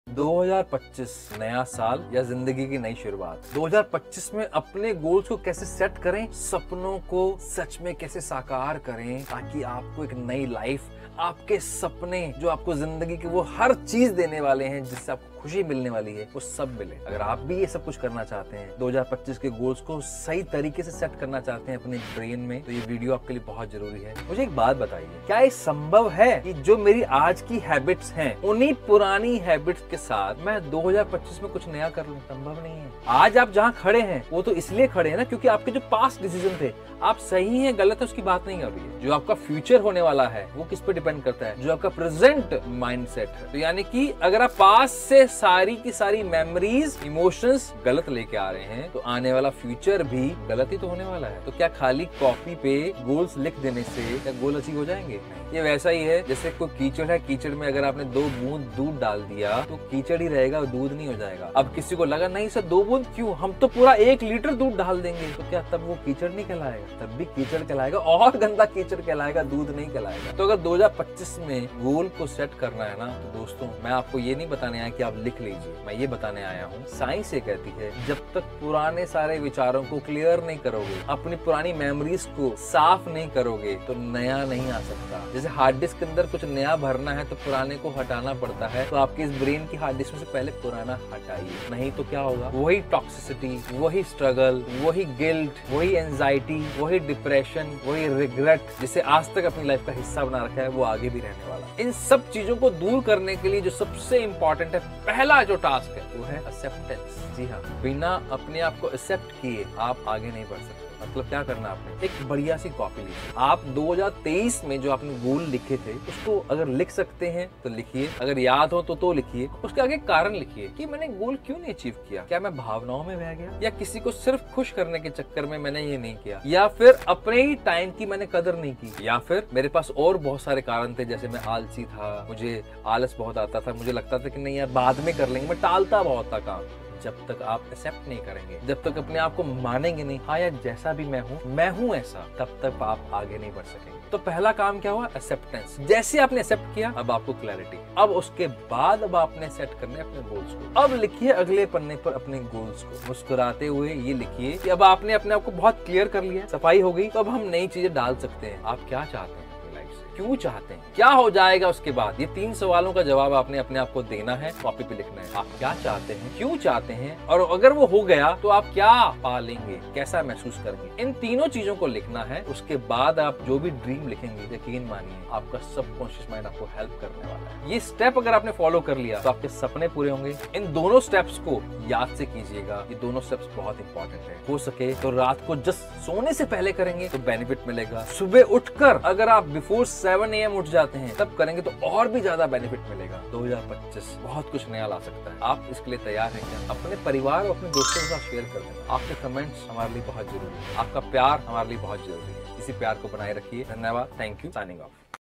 2025 नया साल या जिंदगी की नई शुरुआत। 2025 में अपने गोल्स को कैसे सेट करें, सपनों को सच में कैसे साकार करें, ताकि आपको एक नई लाइफ, आपके सपने जो आपको जिंदगी के वो हर चीज देने वाले हैं, जिससे आपको खुशी मिलने वाली है, वो सब मिले। अगर आप भी ये सब कुछ करना चाहते हैं, 2025 के गोल्स को सही तरीके से सेट करना चाहते हैं अपने ब्रेन में, तो ये वीडियो आपके लिए बहुत जरूरी है। मुझे एक बात बताइए, क्या ये संभव है कि जो मेरी आज की हैबिट्स हैं, उन्हीं पुरानी हैबिट्स के साथ मैं 2025 में कुछ नया कर लूं? संभव नहीं है। आज आप जहाँ खड़े हैं वो तो इसलिए खड़े हैं ना क्योंकि आपके जो पास्ट डिसीजन थे, आप सही हैं गलत है उसकी बात नहीं कर रही है। जो आपका फ्यूचर होने वाला है वो किस पे डिपेंड करता है? जो आपका प्रेजेंट माइंडसेट है। तो यानी कि अगर आप पास्ट से सारी की सारी मेमोरीज, इमोशंस गलत लेके आ रहे हैं, तो आने वाला फ्यूचर भी गलत ही तो होने वाला है। तो क्या खाली कॉपी पे गोल्स लिख देने से क्या गोल अचीव हो जाएंगे? ये वैसा ही है जैसे कोई कीचड़ है, कीचड़ में अगर आपने 2 बूंद दूध डाल दिया तो कीचड़ ही रहेगा, दूध नहीं हो जाएगा। अब किसी को लगा नहीं सर 2 बूंद क्यों, हम तो पूरा 1 लीटर दूध डाल देंगे, तो क्या तब वो कीचड़ नहीं कहलाएगा? तब भी कीचड़ कहलाएगा, और गंदा कीचड़ कहलाएगा, दूध नहीं कहलाएगा। तो अगर 2025 में गोल को सेट करना है ना, तो दोस्तों मैं आपको ये नहीं बताने आया कि आप लिख लीजिए, मैं ये बताने आया हूँ, साइंस ये कहती है जब तक पुराने सारे विचारों को क्लियर नहीं करोगे, अपनी पुरानी मेमोरीज को साफ नहीं करोगे, तो नया नहीं आ सकता। जैसे हार्ड डिस्क के अंदर कुछ नया भरना है तो पुराने को हटाना पड़ता है, तो आपके इस ब्रेन की हार्ड डिस्क में से पहले पुराना हटाइए, नहीं तो क्या होगा? वही टॉक्सिसिटी, वही स्ट्रगल, वही गिल्ट, वही एंजाइटी, वही डिप्रेशन, वही रिग्रेट, जिसे आज तक अपनी लाइफ का हिस्सा बना रखा है, वो आगे भी रहने वाला है। इन सब चीजों को दूर करने के लिए जो सबसे इंपॉर्टेंट है, पहला जो टास्क है वो है एक्सेप्टेंस। जी हाँ, बिना अपने आप को एक्सेप्ट किए आप आगे नहीं बढ़ सकते। मतलब क्या करना आपने? एक बढ़िया सी कॉपी लीजिए। आप 2023 में जो आपने गोल लिखे थे उसको अगर लिख सकते हैं तो लिखिए, अगर याद हो तो लिखिए। उसके आगे कारण लिखिए कि मैंने गोल क्यों नहीं अचीव किया। क्या मैं भावनाओं में बह गया, या किसी को सिर्फ खुश करने के चक्कर में मैंने ये नहीं किया, या फिर अपने ही टाइम की मैंने कदर नहीं की, या फिर मेरे पास और बहुत सारे कारण थे, जैसे मैं आलसी था, मुझे आलस बहुत आता था, मुझे लगता था कि नहीं यार बाद में कर लेंगे, मैं टालता बहुत था काम। जब तक आप एक्सेप्ट नहीं करेंगे, जब तक अपने आप को मानेंगे नहीं, हाँ यार जैसा भी मैं हूँ ऐसा, तब तक आप आगे नहीं बढ़ सकेंगे। तो पहला काम क्या हुआ? एक्सेप्टेंस। जैसे आपने एक्सेप्ट किया, अब आपको क्लैरिटी। अब उसके बाद अब आपने सेट करने अपने गोल्स को। अब लिखिए अगले पन्ने पर अपने गोल्स को, मुस्कुराते हुए ये लिखिए कि अब आपने अपने आप को बहुत क्लियर कर लिया, सफाई हो गई, तो अब हम नई चीजें डाल सकते हैं। आप क्या चाहते हैं, क्यों चाहते हैं, क्या हो जाएगा उसके बाद? ये 3 सवालों का जवाब आपने अपने आप को देना है, कॉपी पे लिखना है। आप क्या चाहते हैं, क्यों चाहते हैं, और अगर वो हो गया तो आप क्या पा लेंगे, कैसा महसूस करेंगे। इन तीनों चीजों को लिखना है। उसके बाद आप जो भी ड्रीम लिखेंगे, यकीन मानिए आपका सबकॉन्शियस माइंड आपको हेल्प करने वाला है। ये स्टेप अगर आपने फॉलो कर लिया तो आपके सपने पूरे होंगे। इन दोनों स्टेप्स को याद से कीजिएगा, ये दोनों स्टेप्स बहुत इंपॉर्टेंट है। हो सके तो रात को जस्ट सोने से पहले करेंगे तो बेनिफिट मिलेगा। सुबह उठकर अगर आप बिफोर 7 AM उठ जाते हैं तब करेंगे तो और भी ज्यादा बेनिफिट मिलेगा। 2025 बहुत कुछ नया ला सकता है। आप इसके लिए तैयार हैं क्या? अपने परिवार और अपने दोस्तों के साथ शेयर कर देना। आपके कमेंट्स हमारे लिए बहुत जरूरी है, आपका प्यार हमारे लिए बहुत जरूरी है। इसी प्यार को बनाए रखिए। धन्यवाद। Thank you. Signing off.